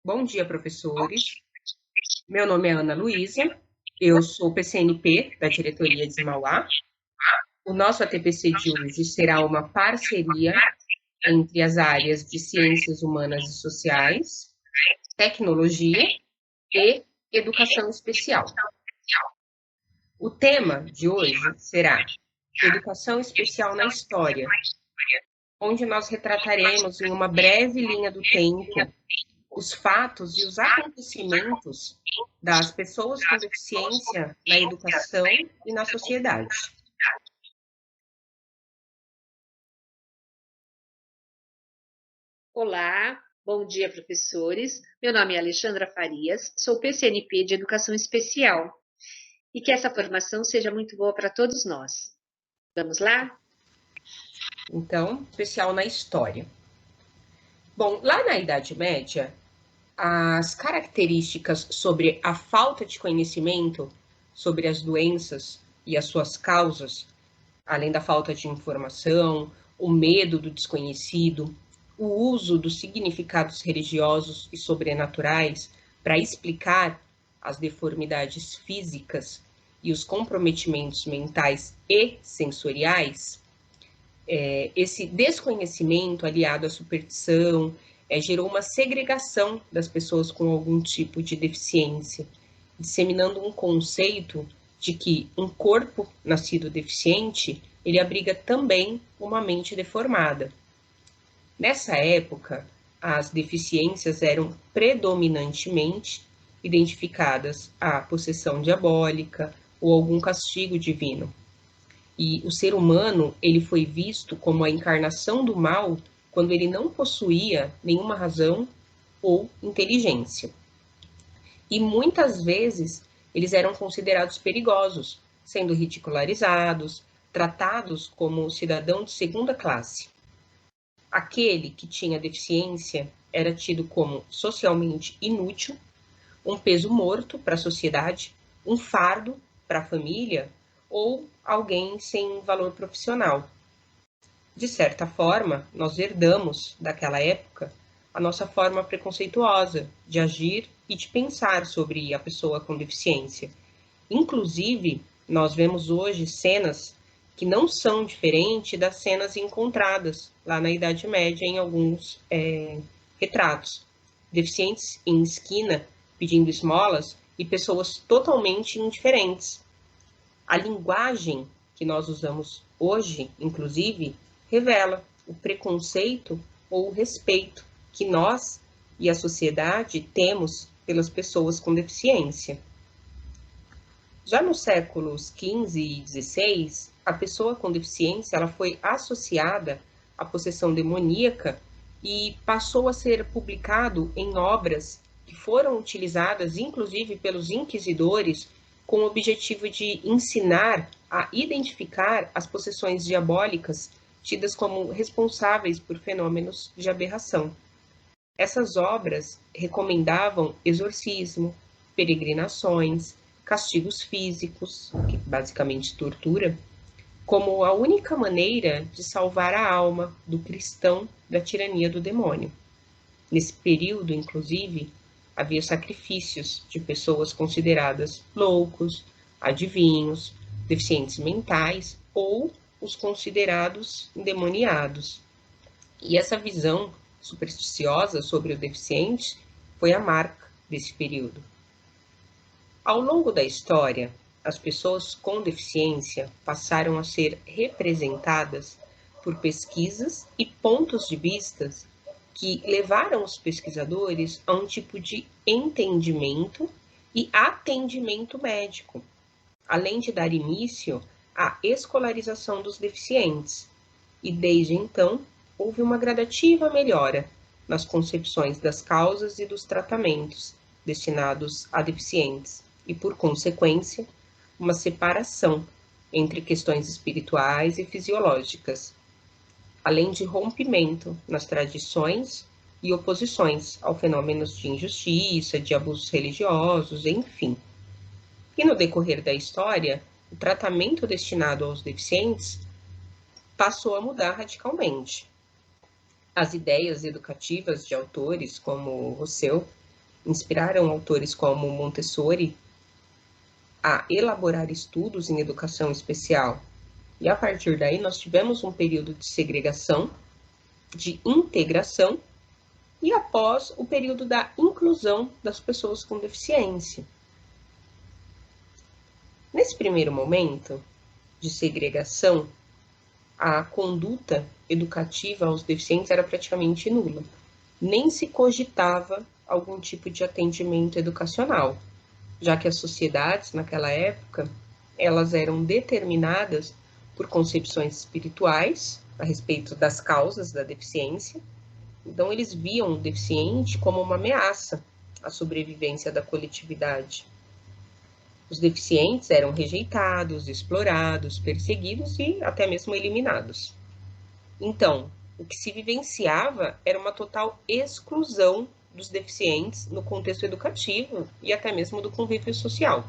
Bom dia, professores. Meu nome é Ana Luísa, eu sou PCNP da diretoria de Mauá. O nosso ATPC de hoje será uma parceria entre as áreas de Ciências Humanas e Sociais, Tecnologia e Educação Especial. O tema de hoje será Educação Especial na História, onde nós retrataremos em uma breve linha do tempo os fatos e os acontecimentos das pessoas com deficiência na educação e na sociedade. Olá, bom dia, professores. Meu nome é Alexandra Farias, sou PCNP de Educação Especial e que essa formação seja muito boa para todos nós. Vamos lá? Então, especial na história. Bom, lá na Idade Média, as características sobre a falta de conhecimento sobre as doenças e as suas causas, além da falta de informação, o medo do desconhecido, o uso dos significados religiosos e sobrenaturais para explicar as deformidades físicas e os comprometimentos mentais e sensoriais, esse desconhecimento aliado à superstição gerou uma segregação das pessoas com algum tipo de deficiência, disseminando um conceito de que um corpo nascido deficiente ele abriga também uma mente deformada. Nessa época, as deficiências eram predominantemente identificadas à possessão diabólica ou algum castigo divino. E o ser humano, ele foi visto como a encarnação do mal quando ele não possuía nenhuma razão ou inteligência. E muitas vezes eles eram considerados perigosos, sendo ridicularizados, tratados como cidadão de segunda classe. Aquele que tinha deficiência era tido como socialmente inútil, um peso morto para a sociedade, um fardo para a família ou alguém sem valor profissional. De certa forma, nós herdamos daquela época a nossa forma preconceituosa de agir e de pensar sobre a pessoa com deficiência. Inclusive, nós vemos hoje cenas que não são diferentes das cenas encontradas lá na Idade Média em alguns retratos. Deficientes em esquina pedindo esmolas e pessoas totalmente indiferentes. A linguagem que nós usamos hoje, inclusive, revela o preconceito ou o respeito que nós e a sociedade temos pelas pessoas com deficiência. Já nos séculos XV e XVI, a pessoa com deficiência ela foi associada à possessão demoníaca e passou a ser publicado em obras que foram utilizadas, inclusive, pelos inquisidores, com o objetivo de ensinar a identificar as possessões diabólicas tidas como responsáveis por fenômenos de aberração. Essas obras recomendavam exorcismo, peregrinações, castigos físicos, que basicamente tortura, como a única maneira de salvar a alma do cristão da tirania do demônio. Nesse período, inclusive, havia sacrifícios de pessoas consideradas loucos, adivinhos, deficientes mentais ou os considerados endemoniados. E essa visão supersticiosa sobre o deficiente foi a marca desse período. Ao longo da história, as pessoas com deficiência passaram a ser representadas por pesquisas e pontos de vista que levaram os pesquisadores a um tipo de entendimento e atendimento médico, além de dar início à escolarização dos deficientes. E desde então, houve uma gradativa melhora nas concepções das causas e dos tratamentos destinados a deficientes e, por consequência, uma separação entre questões espirituais e fisiológicas, além de rompimento nas tradições e oposições ao fenômenos de injustiça, de abusos religiosos, enfim. E no decorrer da história, o tratamento destinado aos deficientes passou a mudar radicalmente. As ideias educativas de autores como Rousseau inspiraram autores como Montessori a elaborar estudos em educação especial. E a partir daí nós tivemos um período de segregação, de integração, e após o período da inclusão das pessoas com deficiência. Nesse primeiro momento de segregação, a conduta educativa aos deficientes era praticamente nula. Nem se cogitava algum tipo de atendimento educacional, já que as sociedades, naquela época, elas eram determinadas por concepções espirituais a respeito das causas da deficiência. Então, eles viam o deficiente como uma ameaça à sobrevivência da coletividade. Os deficientes eram rejeitados, explorados, perseguidos e até mesmo eliminados. Então, o que se vivenciava era uma total exclusão dos deficientes no contexto educativo e até mesmo do convívio social.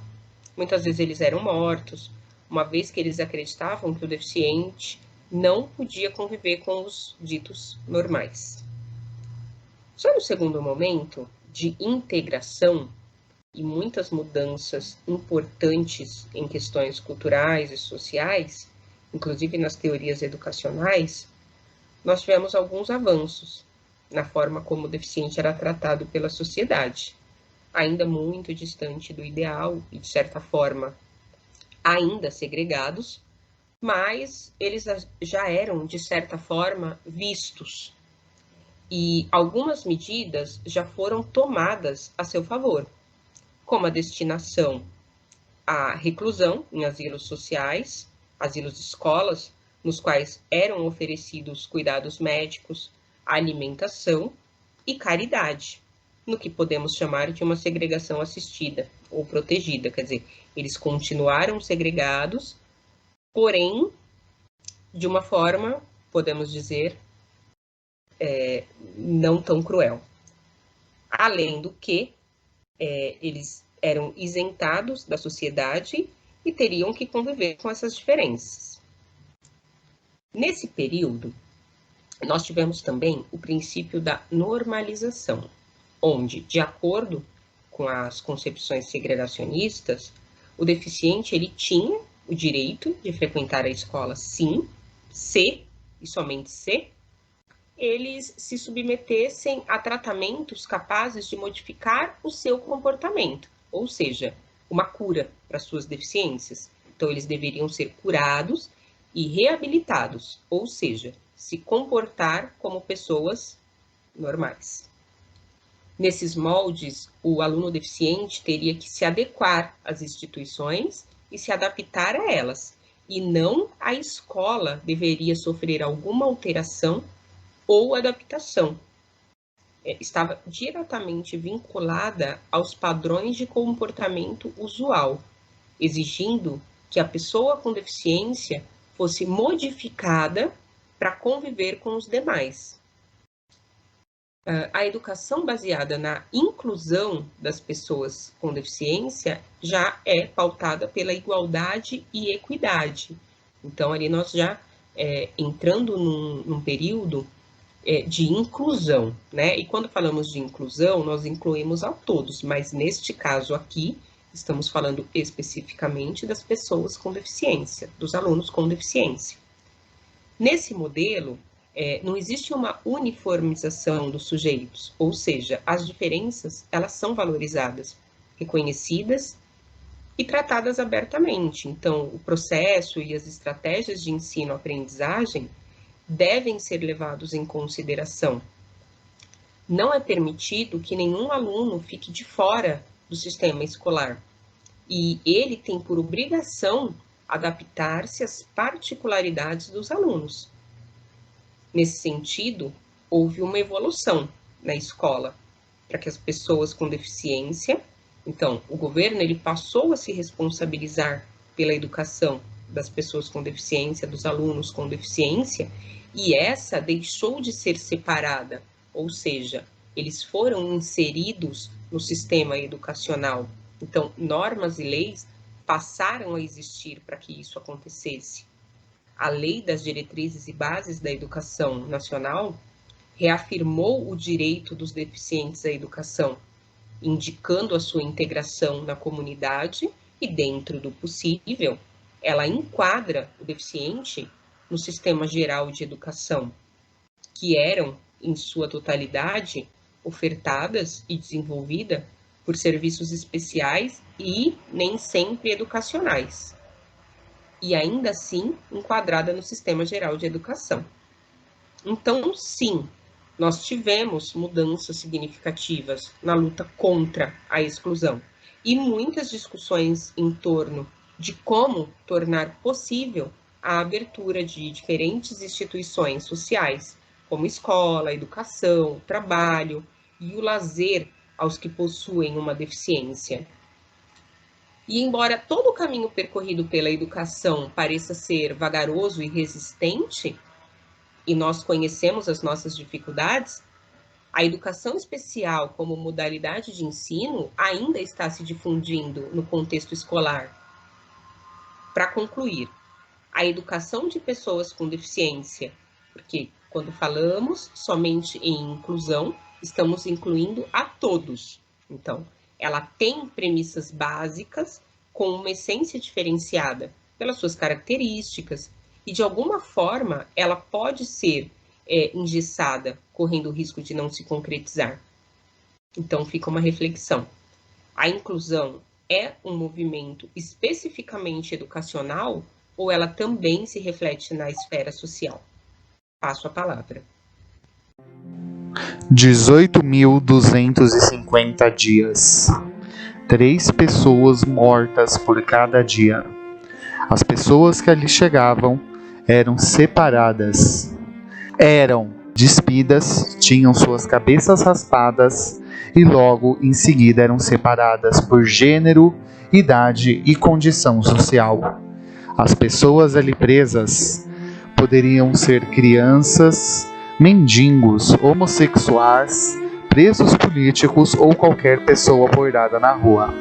Muitas vezes eles eram mortos, uma vez que eles acreditavam que o deficiente não podia conviver com os ditos normais. Só no segundo momento de integração e muitas mudanças importantes em questões culturais e sociais, inclusive nas teorias educacionais, nós tivemos alguns avanços na forma como o deficiente era tratado pela sociedade, ainda muito distante do ideal e, de certa forma, ainda segregados, mas eles já eram, de certa forma, vistos. E algumas medidas já foram tomadas a seu favor, como a destinação à reclusão em asilos sociais, asilos escolas, nos quais eram oferecidos cuidados médicos, alimentação e caridade, no que podemos chamar de uma segregação assistida ou protegida, quer dizer, eles continuaram segregados, porém, de uma forma, podemos dizer, não tão cruel. Além do que, eles eram isentados da sociedade e teriam que conviver com essas diferenças. Nesse período, nós tivemos também o princípio da normalização, onde, de acordo com as concepções segregacionistas, o deficiente ele tinha o direito de frequentar a escola, sim, se, e somente se, eles se submetessem a tratamentos capazes de modificar o seu comportamento, ou seja, uma cura para suas deficiências. Então, eles deveriam ser curados e reabilitados, ou seja, se comportar como pessoas normais. Nesses moldes, o aluno deficiente teria que se adequar às instituições e se adaptar a elas, e não a escola deveria sofrer alguma alteração ou adaptação. Estava diretamente vinculada aos padrões de comportamento usual, exigindo que a pessoa com deficiência fosse modificada para conviver com os demais. A educação baseada na inclusão das pessoas com deficiência já é pautada pela igualdade e equidade. Então, ali nós já entrando num período de inclusão, né? E quando falamos de inclusão, nós incluímos a todos, mas neste caso aqui, estamos falando especificamente das pessoas com deficiência, dos alunos com deficiência. Nesse modelo, não existe uma uniformização dos sujeitos, ou seja, as diferenças, elas são valorizadas, reconhecidas e tratadas abertamente. Então, o processo e as estratégias de ensino-aprendizagem devem ser levados em consideração. Não é permitido que nenhum aluno fique de fora do sistema escolar, e ele tem por obrigação adaptar-se às particularidades dos alunos. Nesse sentido, houve uma evolução na escola para que as pessoas com deficiência, então, o governo ele passou a se responsabilizar pela educação das pessoas com deficiência, dos alunos com deficiência, e essa deixou de ser separada, ou seja, eles foram inseridos no sistema educacional. Então, normas e leis passaram a existir para que isso acontecesse. A Lei das Diretrizes e Bases da Educação Nacional reafirmou o direito dos deficientes à educação indicando a sua integração na comunidade e, dentro do possível, ela enquadra o deficiente no sistema geral de educação, que eram, em sua totalidade, ofertadas e desenvolvidas por serviços especiais e nem sempre educacionais, e ainda assim enquadrada no sistema geral de educação. Então, sim, nós tivemos mudanças significativas na luta contra a exclusão e muitas discussões em torno de como tornar possível a abertura de diferentes instituições sociais, como escola, educação, trabalho e o lazer aos que possuem uma deficiência. E embora todo o caminho percorrido pela educação pareça ser vagaroso e resistente, e nós conhecemos as nossas dificuldades, a educação especial como modalidade de ensino ainda está se difundindo no contexto escolar. Para concluir, a educação de pessoas com deficiência, porque quando falamos somente em inclusão, estamos incluindo a todos. Então, ela tem premissas básicas com uma essência diferenciada pelas suas características e, de alguma forma, ela pode ser engessada, correndo o risco de não se concretizar. Então, fica uma reflexão. A inclusão é um movimento especificamente educacional ou ela também se reflete na esfera social? Passo a palavra. 18.250 dias. 3 pessoas mortas por cada dia. As pessoas que ali chegavam eram separadas, eram despidas, tinham suas cabeças raspadas e logo em seguida eram separadas por gênero, idade e condição social. As pessoas ali presas poderiam ser crianças, mendigos, homossexuais, presos políticos ou qualquer pessoa abordada na rua.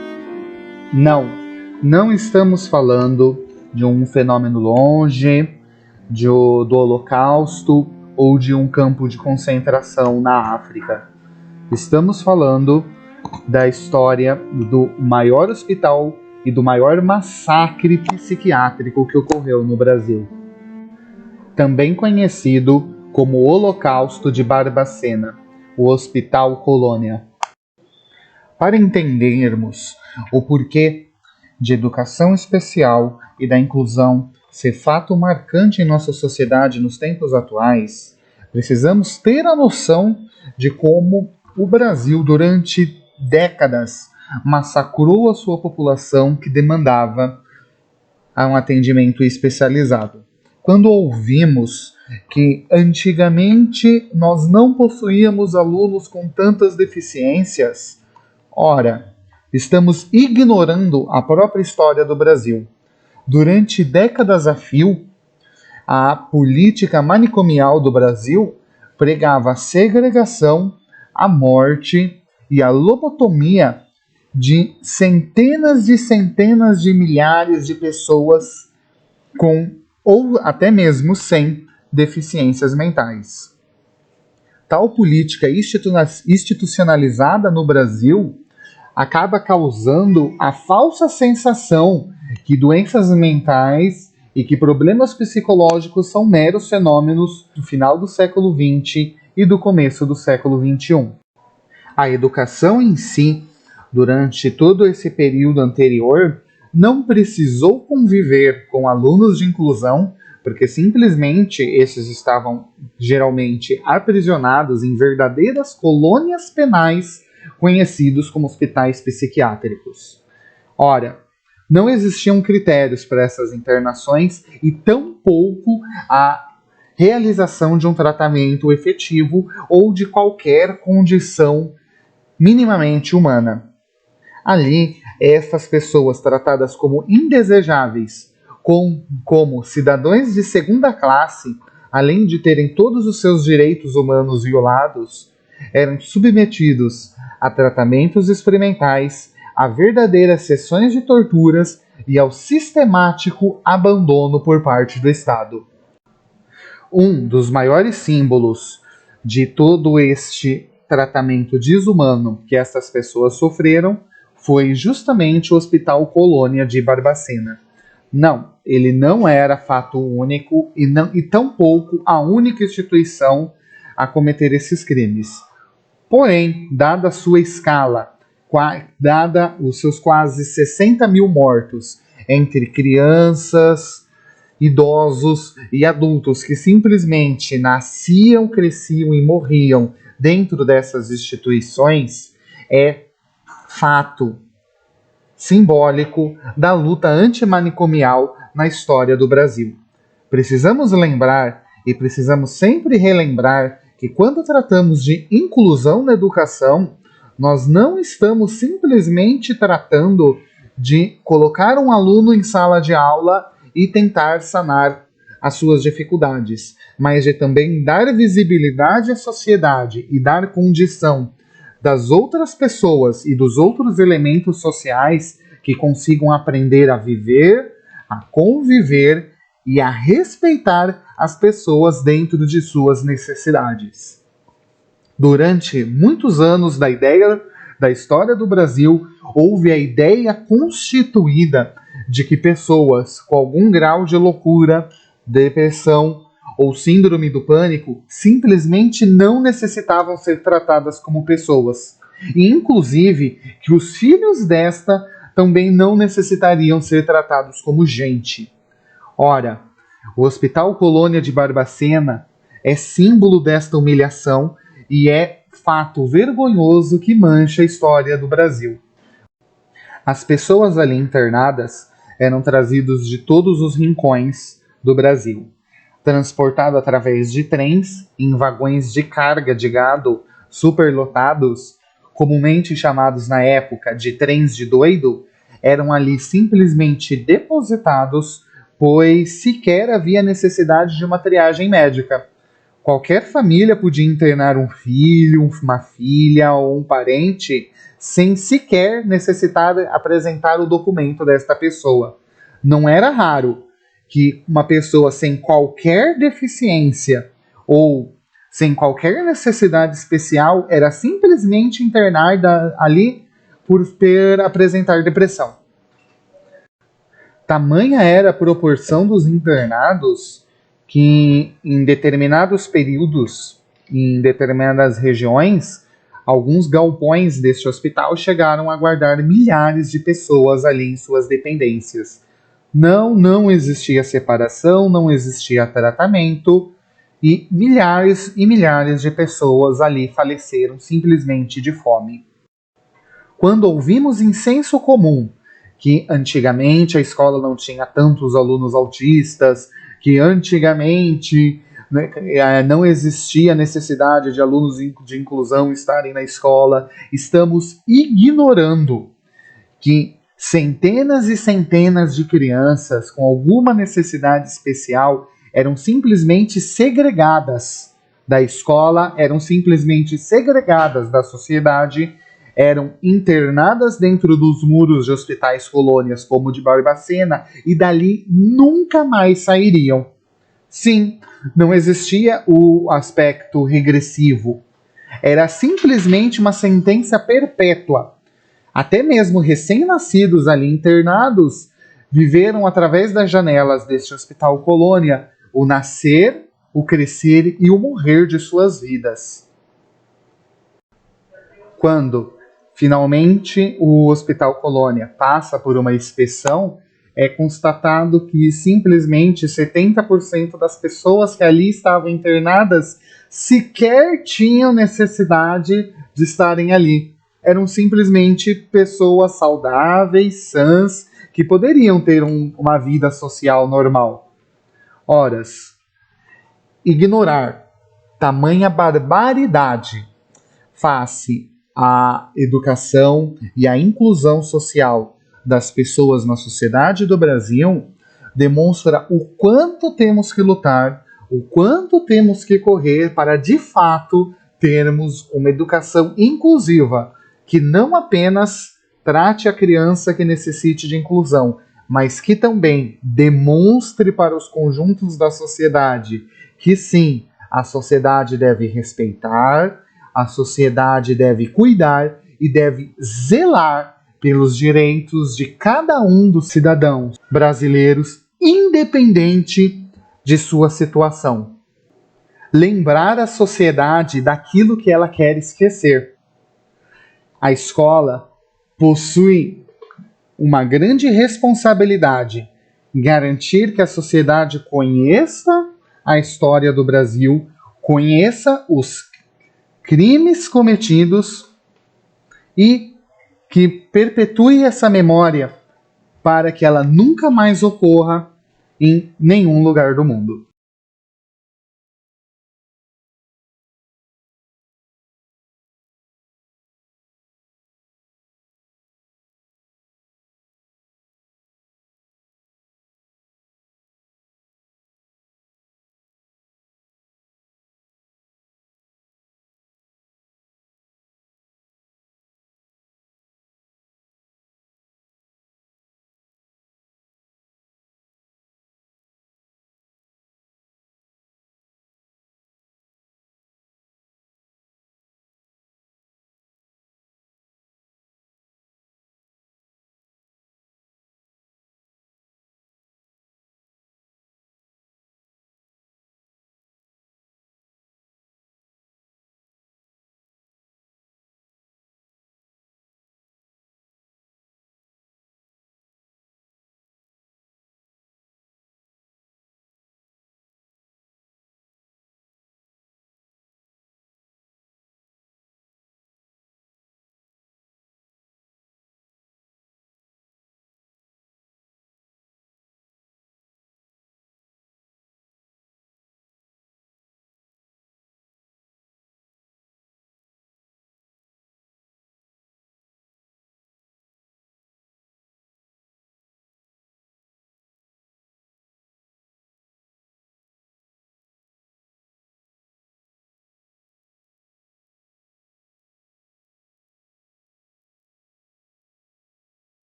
Não estamos falando de um fenômeno longe, do Holocausto ou de um campo de concentração na África. Estamos falando da história do maior hospital e do maior massacre psiquiátrico que ocorreu no Brasil, também conhecido como Holocausto de Barbacena, o Hospital Colônia. Para entendermos o porquê de educação especial e da inclusão ser fato marcante em nossa sociedade nos tempos atuais, precisamos ter a noção de como o Brasil, durante décadas, massacrou a sua população que demandava um atendimento especializado. Quando ouvimos que antigamente nós não possuíamos alunos com tantas deficiências, ora, estamos ignorando a própria história do Brasil. Durante décadas a fio, a política manicomial do Brasil pregava a segregação, a morte e a lobotomia de centenas de milhares de pessoas com ou até mesmo sem deficiências mentais. Tal política institucionalizada no Brasil acaba causando a falsa sensação que doenças mentais e que problemas psicológicos são meros fenômenos do final do século XX e do começo do século XXI. A educação em si, durante todo esse período anterior, não precisou conviver com alunos de inclusão, porque simplesmente esses estavam geralmente aprisionados em verdadeiras colônias penais conhecidos como hospitais psiquiátricos. Ora, não existiam critérios para essas internações e tampouco a realização de um tratamento efetivo ou de qualquer condição minimamente humana. Ali, estas pessoas tratadas como indesejáveis, como cidadãos de segunda classe, além de terem todos os seus direitos humanos violados, eram submetidos a tratamentos experimentais, a verdadeiras sessões de torturas e ao sistemático abandono por parte do Estado. Um dos maiores símbolos de todo este tratamento desumano que essas pessoas sofreram foi justamente o Hospital Colônia de Barbacena. Não, ele não era fato único e tampouco a única instituição a cometer esses crimes. Porém, dada a sua escala, dada os seus quase 60 mil mortos entre crianças, idosos e adultos que simplesmente nasciam, cresciam e morriam dentro dessas instituições, é fato simbólico da luta antimanicomial na história do Brasil. Precisamos lembrar e precisamos sempre relembrar que quando tratamos de inclusão na educação, nós não estamos simplesmente tratando de colocar um aluno em sala de aula e tentar sanar as suas dificuldades, mas de também dar visibilidade à sociedade e dar condição das outras pessoas e dos outros elementos sociais que consigam aprender a viver, a conviver e a respeitar as pessoas dentro de suas necessidades. Durante muitos anos da história do Brasil, houve a ideia constituída de que pessoas com algum grau de loucura, depressão ou síndrome do pânico simplesmente não necessitavam ser tratadas como pessoas. E, inclusive, que os filhos desta também não necessitariam ser tratados como gente. Ora, o Hospital Colônia de Barbacena é símbolo desta humilhação e é fato vergonhoso que mancha a história do Brasil. As pessoas ali internadas eram trazidas de todos os rincões do Brasil, transportado através de trens em vagões de carga de gado superlotados, comumente chamados na época de trens de doido, eram ali simplesmente depositados, pois sequer havia necessidade de uma triagem médica. Qualquer família podia internar um filho, uma filha ou um parente sem sequer necessitar apresentar o documento desta pessoa. Não era raro que uma pessoa sem qualquer deficiência ou sem qualquer necessidade especial era simplesmente internada ali por apresentar depressão. Tamanha era a proporção dos internados que em determinados períodos, em determinadas regiões, alguns galpões deste hospital chegaram a guardar milhares de pessoas ali em suas dependências. Não existia separação, não existia tratamento e milhares de pessoas ali faleceram simplesmente de fome. Quando ouvimos em senso comum que antigamente a escola não tinha tantos alunos autistas, que antigamente não existia necessidade de alunos de inclusão estarem na escola, estamos ignorando que centenas e centenas de crianças com alguma necessidade especial eram simplesmente segregadas da escola, eram simplesmente segregadas da sociedade, eram internadas dentro dos muros de hospitais colônias como o de Barbacena e dali nunca mais sairiam. Sim, não existia o aspecto regressivo. Era simplesmente uma sentença perpétua. Até mesmo recém-nascidos ali internados viveram através das janelas deste hospital colônia o nascer, o crescer e o morrer de suas vidas. Quando finalmente o Hospital Colônia passa por uma inspeção, é constatado que simplesmente 70% das pessoas que ali estavam internadas sequer tinham necessidade de estarem ali. Eram simplesmente pessoas saudáveis, sãs, que poderiam ter uma vida social normal. Horas, ignorar tamanha barbaridade face à educação e à inclusão social das pessoas na sociedade do Brasil demonstra o quanto temos que lutar, o quanto temos que correr para de fato termos uma educação inclusiva que não apenas trate a criança que necessite de inclusão, mas que também demonstre para os conjuntos da sociedade que sim, a sociedade deve respeitar, A sociedade deve cuidar e deve zelar pelos direitos de cada um dos cidadãos brasileiros, independente de sua situação. Lembrar a sociedade daquilo que ela quer esquecer. A escola possui uma grande responsabilidade em garantir que a sociedade conheça a história do Brasil, conheça os crimes cometidos e que perpetue essa memória para que ela nunca mais ocorra em nenhum lugar do mundo.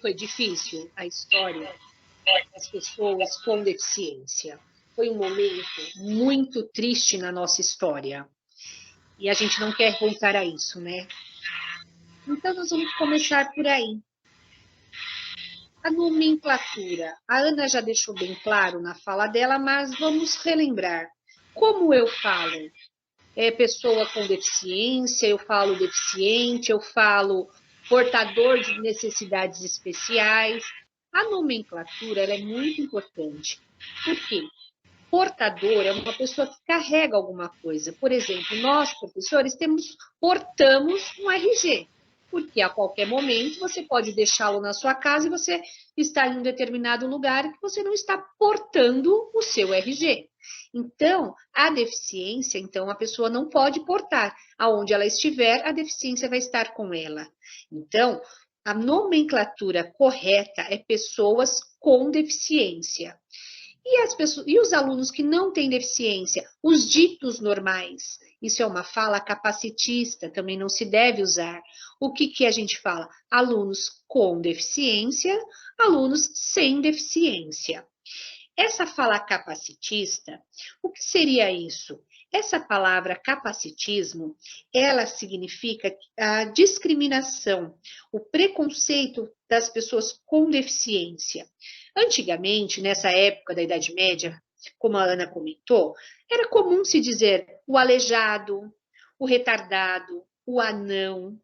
foi difícil a história das pessoas com deficiência. Foi um momento muito triste na nossa história. E a gente não quer voltar a isso, né? Então, nós vamos começar por aí. A nomenclatura. A Ana já deixou bem claro na fala dela, mas vamos relembrar. Como eu falo? É pessoa com deficiência, eu falo deficiente, eu falo portador de necessidades especiais. A nomenclatura ela é muito importante. Por quê? Portador é uma pessoa que carrega alguma coisa. Por exemplo, nós, professores, portamos um RG, porque a qualquer momento você pode deixá-lo na sua casa e você está em um determinado lugar que você não está portando o seu RG. Então, a deficiência, então, a pessoa não pode portar. Aonde ela estiver, a deficiência vai estar com ela. Então, a nomenclatura correta é pessoas com deficiência. E os alunos que não têm deficiência, os ditos normais, isso é uma fala capacitista, também não se deve usar. O que a gente fala? Alunos com deficiência, alunos sem deficiência. Essa fala capacitista, o que seria isso? Essa palavra capacitismo, ela significa a discriminação, o preconceito das pessoas com deficiência. Antigamente, nessa época da Idade Média, como a Ana comentou, era comum se dizer o aleijado, o retardado, o anão.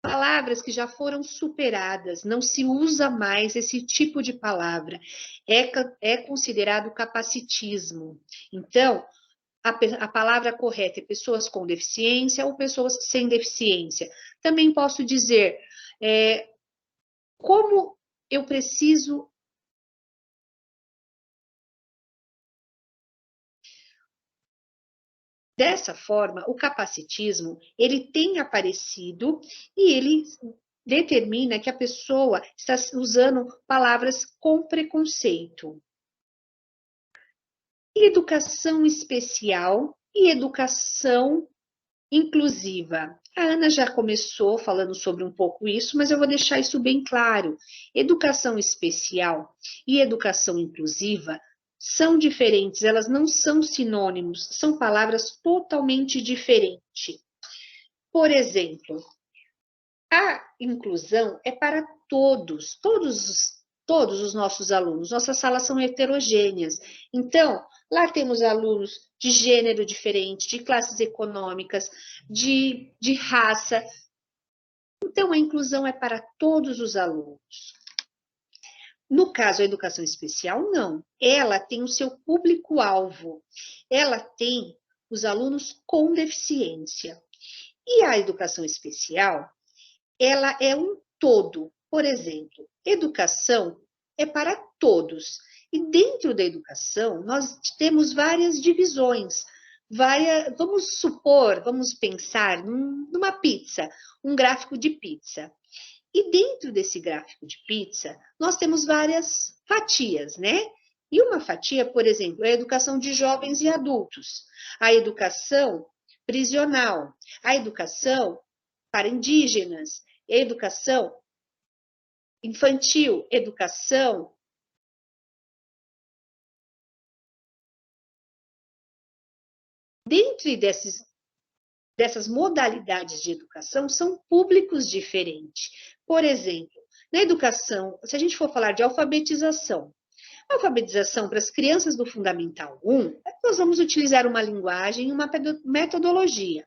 Palavras que já foram superadas, não se usa mais esse tipo de palavra. É considerado capacitismo. Então, a palavra correta é pessoas com deficiência ou pessoas sem deficiência. Também posso dizer como eu preciso. Dessa forma, o capacitismo, ele tem aparecido e ele determina que a pessoa está usando palavras com preconceito. Educação especial e educação inclusiva. A Ana já começou falando sobre um pouco isso, mas eu vou deixar isso bem claro. Educação especial e educação inclusiva são diferentes, elas não são sinônimos, são palavras totalmente diferentes. Por exemplo, a inclusão é para todos os nossos alunos. Nossas salas são heterogêneas. Então, lá temos alunos de gênero diferente, de classes econômicas, de raça. Então, a inclusão é para todos os alunos. No caso, a educação especial, não. Ela tem o seu público-alvo. Ela tem os alunos com deficiência. E a educação especial, ela é um todo. Por exemplo, educação é para todos. E dentro da educação, nós temos várias divisões. Vamos pensar numa pizza, um gráfico de pizza. E dentro desse gráfico de pizza, nós temos várias fatias, né? E uma fatia, por exemplo, é a educação de jovens e adultos, a educação prisional, a educação para indígenas, a educação infantil, educação. Dentro dessas modalidades de educação, são públicos diferentes. Por exemplo, na educação, se a gente for falar de alfabetização para as crianças do Fundamental 1, nós vamos utilizar uma linguagem e uma metodologia.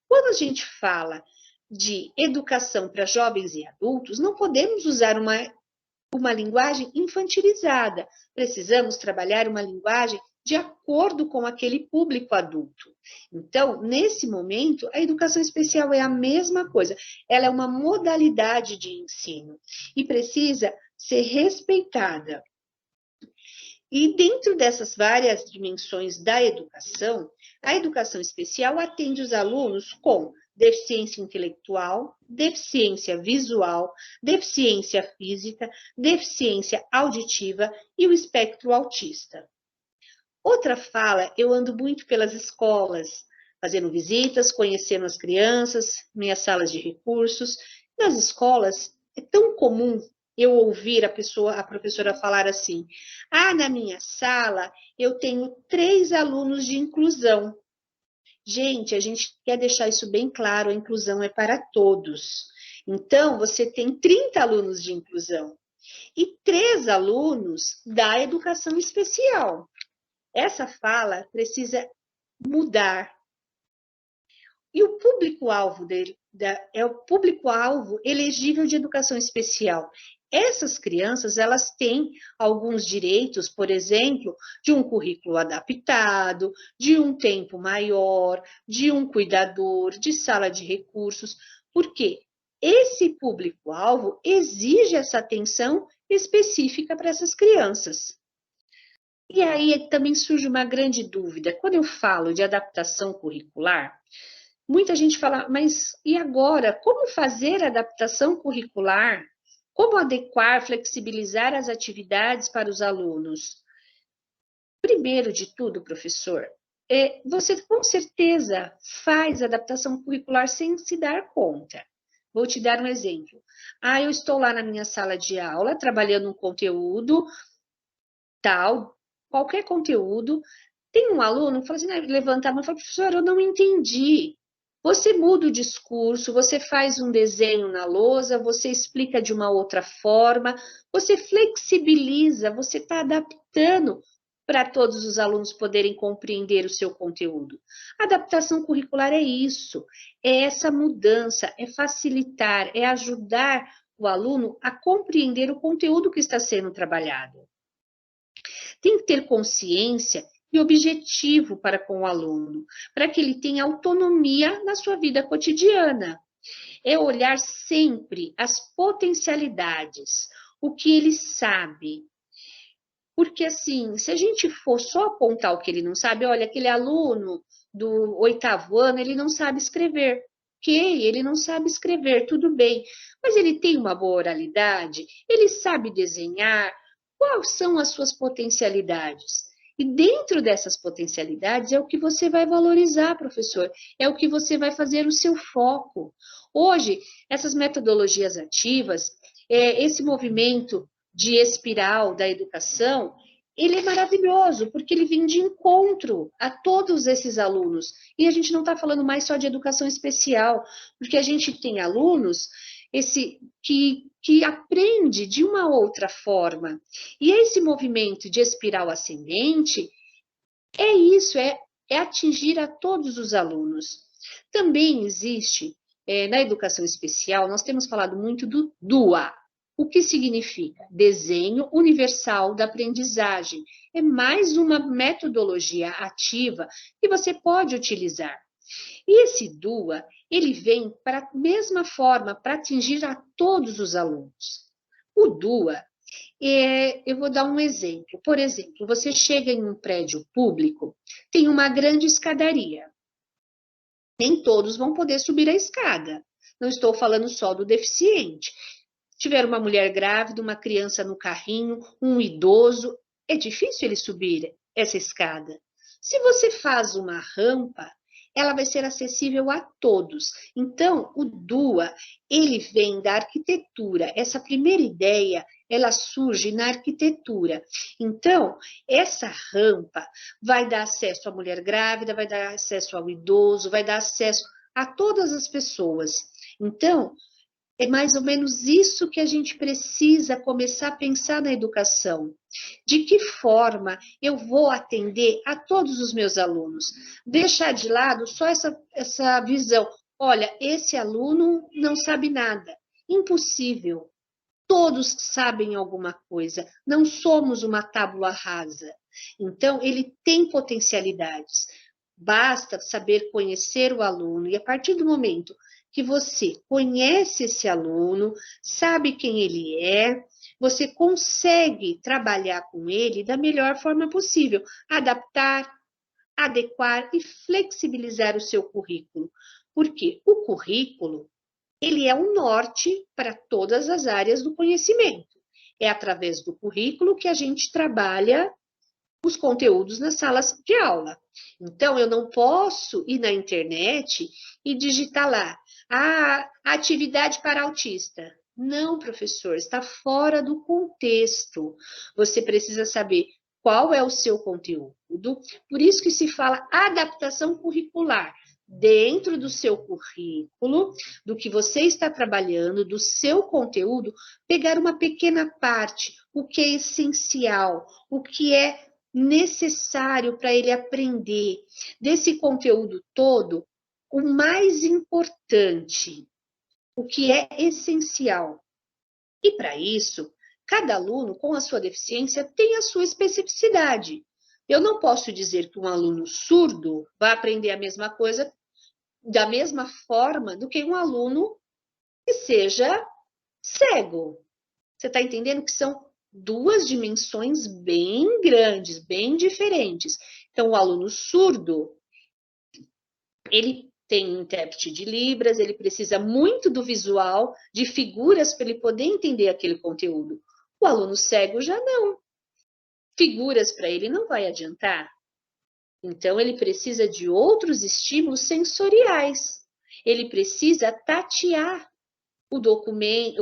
Quando a gente fala de educação para jovens e adultos, não podemos usar uma linguagem infantilizada. Precisamos trabalhar uma linguagem de acordo com aquele público adulto. Então, nesse momento, a educação especial é a mesma coisa. Ela é uma modalidade de ensino e precisa ser respeitada. E dentro dessas várias dimensões da educação, a educação especial atende os alunos com deficiência intelectual, deficiência visual, deficiência física, deficiência auditiva e o espectro autista. Outra fala, eu ando muito pelas escolas, fazendo visitas, conhecendo as crianças, minhas salas de recursos. Nas escolas, é tão comum eu ouvir a professora falar assim: ah, na minha sala eu tenho 3 alunos de inclusão. Gente, a gente quer deixar isso bem claro, a inclusão é para todos. Então, você tem 30 alunos de inclusão e 3 alunos da educação especial. Essa fala precisa mudar. E o público-alvo dele é o público-alvo elegível de educação especial. Essas crianças, elas têm alguns direitos, por exemplo, de um currículo adaptado, de um tempo maior, de um cuidador, de sala de recursos, porque esse público-alvo exige essa atenção específica para essas crianças. E aí também surge uma grande dúvida. Quando eu falo de adaptação curricular, muita gente fala, mas e agora? Como fazer a adaptação curricular? Como adequar, flexibilizar as atividades para os alunos? Primeiro de tudo, professor, você com certeza faz adaptação curricular sem se dar conta. Vou te dar um exemplo. Ah, eu estou lá na minha sala de aula, trabalhando um conteúdo tal, qualquer conteúdo. Tem um aluno que fala assim, levanta a mão e fala, professor, eu não entendi. Você muda o discurso, você faz um desenho na lousa, você explica de uma outra forma, você flexibiliza, você está adaptando para todos os alunos poderem compreender o seu conteúdo. A adaptação curricular é isso, é essa mudança, é facilitar, é ajudar o aluno a compreender o conteúdo que está sendo trabalhado. Tem que ter consciência e objetivo para com o aluno, para que ele tenha autonomia na sua vida cotidiana. É olhar sempre as potencialidades, o que ele sabe. Porque, assim, se a gente for só apontar o que ele não sabe, olha, aquele aluno do 8º ano, ele não sabe escrever. Ok, ele não sabe escrever, tudo bem. Mas ele tem uma boa oralidade, ele sabe desenhar. Quais são as suas potencialidades? E dentro dessas potencialidades é o que você vai valorizar, professor, é o que você vai fazer o seu foco. Hoje, essas metodologias ativas, esse movimento de espiral da educação, ele é maravilhoso, porque ele vem de encontro a todos esses alunos. E a gente não está falando mais só de educação especial, porque a gente tem alunos que aprende de uma outra forma. E esse movimento de espiral ascendente é isso, é atingir a todos os alunos. Também existe, na educação especial, nós temos falado muito do DUA. O que significa? Desenho Universal da Aprendizagem. É mais uma metodologia ativa que você pode utilizar. E esse DUA, ele vem para a mesma forma, para atingir a todos os alunos. O DUA, eu vou dar um exemplo. Por exemplo, você chega em um prédio público, tem uma grande escadaria. Nem todos vão poder subir a escada. Não estou falando só do deficiente. Se tiver uma mulher grávida, uma criança no carrinho, um idoso, é difícil ele subir essa escada. Se você faz uma rampa, ela vai ser acessível a todos. Então, o DUA, ele vem da arquitetura. Essa primeira ideia, ela surge na arquitetura. Então, essa rampa vai dar acesso à mulher grávida, vai dar acesso ao idoso, vai dar acesso a todas as pessoas. Então, é mais ou menos isso que a gente precisa começar a pensar na educação. De que forma eu vou atender a todos os meus alunos? Deixar de lado só essa visão. Olha, esse aluno não sabe nada. Impossível. Todos sabem alguma coisa. Não somos uma tábua rasa. Então, ele tem potencialidades. Basta saber conhecer o aluno. E a partir do momento que você conhece esse aluno, sabe quem ele é, você consegue trabalhar com ele da melhor forma possível, adaptar, adequar e flexibilizar o seu currículo. Porque o currículo, ele é um norte para todas as áreas do conhecimento. É através do currículo que a gente trabalha os conteúdos nas salas de aula. Então, eu não posso ir na internet e digitar lá, atividade para autista. Não, professor, está fora do contexto. Você precisa saber qual é o seu conteúdo. Por isso que se fala adaptação curricular. Dentro do seu currículo, do que você está trabalhando, do seu conteúdo, pegar uma pequena parte, o que é essencial, o que é necessário para ele aprender. Desse conteúdo todo, o mais importante, o que é essencial. E para isso, cada aluno com a sua deficiência tem a sua especificidade. Eu não posso dizer que um aluno surdo vai aprender a mesma coisa da mesma forma do que um aluno que seja cego. Você está entendendo que são duas dimensões bem grandes, bem diferentes. Então, o aluno surdo, ele tem um intérprete de Libras, ele precisa muito do visual, de figuras para ele poder entender aquele conteúdo. O aluno cego já não. Figuras para ele não vai adiantar. Então, ele precisa de outros estímulos sensoriais. Ele precisa tatear o documento,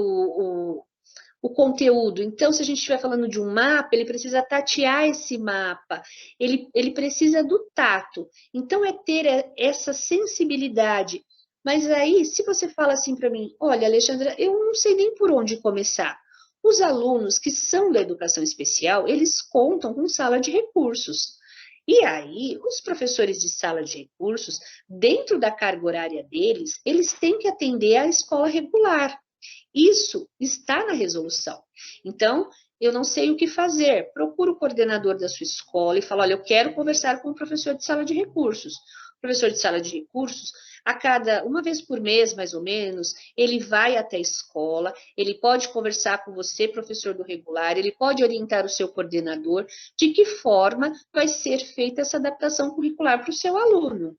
o conteúdo. Então, se a gente estiver falando de um mapa, ele precisa tatear esse mapa, ele precisa do tato. Então, é ter essa sensibilidade. Mas aí, se você fala assim para mim, olha, Alexandra, eu não sei nem por onde começar. Os alunos que são da educação especial, eles contam com sala de recursos. E aí, os professores de sala de recursos, dentro da carga horária deles, eles têm que atender à escola regular. Isso está na resolução. Então, eu não sei o que fazer. Procura o coordenador da sua escola e fala, olha, eu quero conversar com o professor de sala de recursos. O professor de sala de recursos, uma vez por mês, mais ou menos, ele vai até a escola, ele pode conversar com você, professor do regular, ele pode orientar o seu coordenador de que forma vai ser feita essa adaptação curricular para o seu aluno.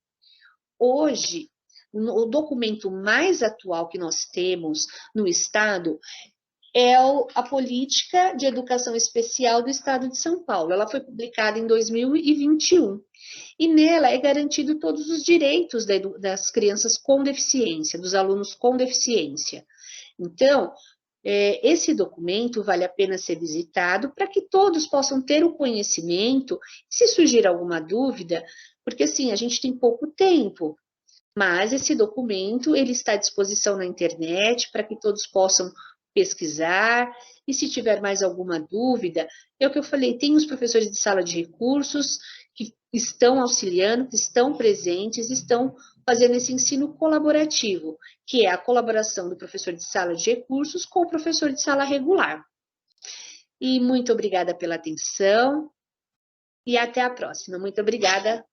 Hoje, o documento mais atual que nós temos no Estado é a Política de Educação Especial do Estado de São Paulo. Ela foi publicada em 2021. E nela é garantido todos os direitos das crianças com deficiência, dos alunos com deficiência. Então, esse documento vale a pena ser visitado para que todos possam ter o conhecimento. Se surgir alguma dúvida, porque assim, a gente tem pouco tempo, mas esse documento ele está à disposição na internet para que todos possam pesquisar. E se tiver mais alguma dúvida, é o que eu falei, tem os professores de sala de recursos que estão auxiliando, que estão presentes, estão fazendo esse ensino colaborativo, que é a colaboração do professor de sala de recursos com o professor de sala regular. E muito obrigada pela atenção e até a próxima. Muito obrigada.